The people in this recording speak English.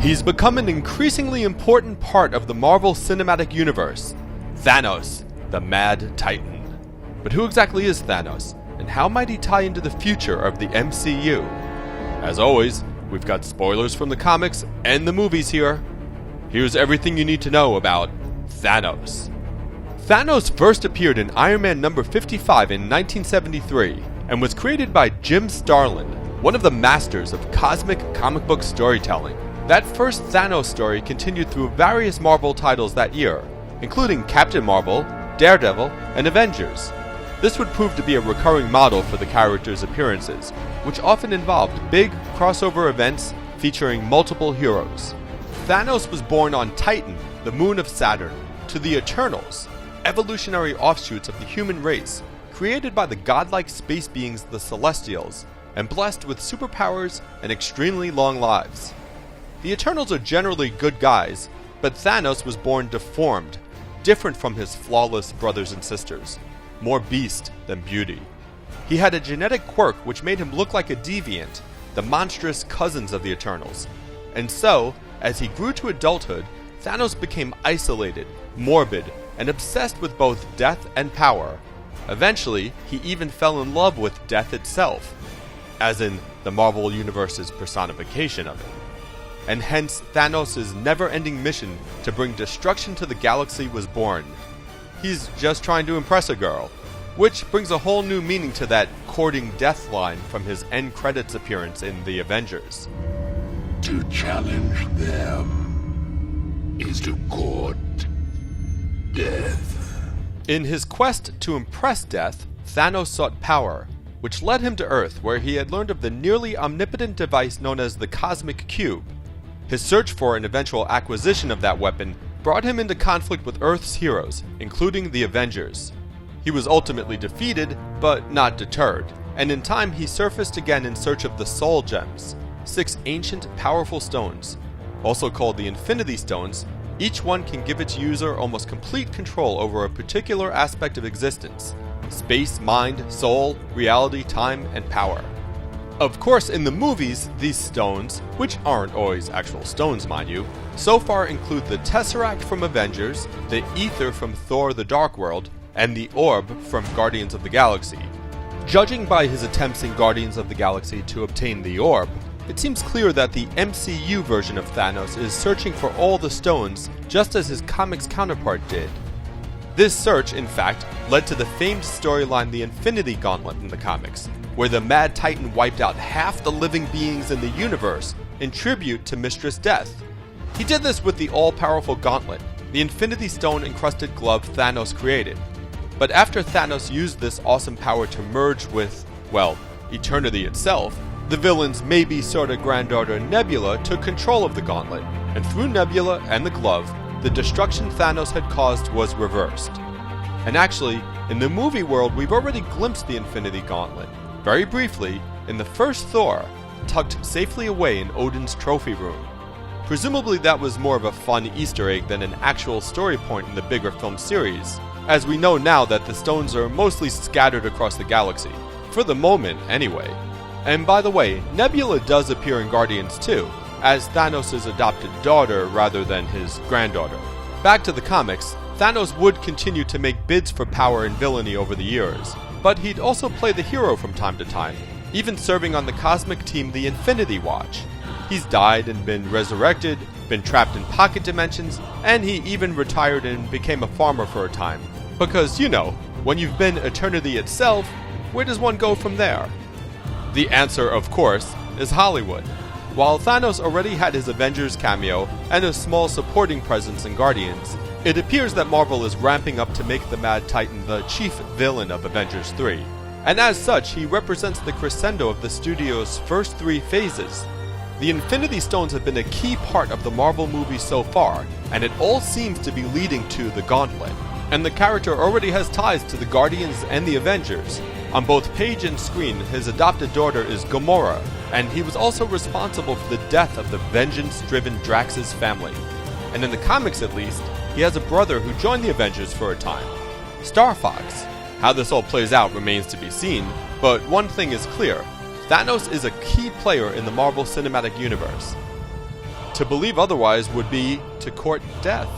He's become an increasingly important part of the Marvel Cinematic Universe. Thanos, the Mad Titan. But who exactly is Thanos, and how might he tie into the future of the MCU? As always, we've got spoilers from the comics and the movies here. Here's everything you need to know about Thanos. Thanos first appeared in Iron Man number 55 in 1973 and was created by Jim Starlin, one of the masters of cosmic comic book storytelling. That first Thanos story continued through various Marvel titles that year, including Captain Marvel, Daredevil, and Avengers. This would prove to be a recurring model for the character's appearances, which often involved big crossover events featuring multiple heroes. Thanos was born on Titan, the moon of Saturn, to the Eternals, evolutionary offshoots of the human race, created by the godlike space beings the Celestials, and blessed with superpowers and extremely long lives. The Eternals are generally good guys, but Thanos was born deformed, different from his flawless brothers and sisters, more beast than beauty. He had a genetic quirk which made him look like a deviant, the monstrous cousins of the Eternals. And so, as he grew to adulthood, Thanos became isolated, morbid, and obsessed with both death and power. Eventually, he even fell in love with death itself, as in the Marvel Universe's personification of it. And hence Thanos' never-ending mission to bring destruction to the galaxy was born. He's just trying to impress a girl, which brings a whole new meaning to that courting death line from his end credits appearance in The Avengers. To challenge them is to court death. In his quest to impress death, Thanos sought power, which led him to Earth, where he had learned of the nearly omnipotent device known as the Cosmic Cube. His search for an eventual acquisition of that weapon brought him into conflict with Earth's heroes, including the Avengers. He was ultimately defeated, but not deterred, and in time he surfaced again in search of the Soul Gems, 6 ancient, powerful stones. Also called the Infinity Stones, each one can give its user almost complete control over a particular aspect of existence: space, mind, soul, reality, time, and power. Of course, in the movies, these stones, which aren't always actual stones mind you, so far include the Tesseract from Avengers, the Ether from Thor the Dark World, and the Orb from Guardians of the Galaxy. Judging by his attempts in Guardians of the Galaxy to obtain the Orb, it seems clear that the MCU version of Thanos is searching for all the stones just as his comics counterpart did. This search, in fact, led to the famed storyline The Infinity Gauntlet in the comics, where the Mad Titan wiped out half the living beings in the universe in tribute to Mistress Death. He did this with the all-powerful Gauntlet, the Infinity Stone-encrusted glove Thanos created. But after Thanos used this awesome power to merge with, well, eternity itself, the villain's maybe sorta granddaughter Nebula took control of the Gauntlet, and through Nebula and the glove, the destruction Thanos had caused was reversed. And actually, in the movie world, we've already glimpsed the Infinity Gauntlet, very briefly, in the first Thor, tucked safely away in Odin's trophy room. Presumably that was more of a fun Easter egg than an actual story point in the bigger film series, as we know now that the stones are mostly scattered across the galaxy, for the moment anyway. And by the way, Nebula does appear in Guardians too, as Thanos' adopted daughter rather than his granddaughter. Back to the comics, Thanos would continue to make bids for power and villainy over the years, but he'd also play the hero from time to time, even serving on the cosmic team the Infinity Watch. He's died and been resurrected, been trapped in pocket dimensions, and he even retired and became a farmer for a time. Because, you know, when you've been eternity itself, where does one go from there? The answer, of course, is Hollywood. While Thanos already had his Avengers cameo and a small supporting presence in Guardians, it appears that Marvel is ramping up to make the Mad Titan the chief villain of Avengers 3. And as such, he represents the crescendo of the studio's first 3 phases. The Infinity Stones have been a key part of the Marvel movies so far, and it all seems to be leading to the Gauntlet. And the character already has ties to the Guardians and the Avengers. On both page and screen, his adopted daughter is Gamora, and he was also responsible for the death of the vengeance-driven Drax's family. And in the comics at least, he has a brother who joined the Avengers for a time, Star Fox. How this all plays out remains to be seen, but one thing is clear: Thanos is a key player in the Marvel Cinematic Universe. To believe otherwise would be to court death.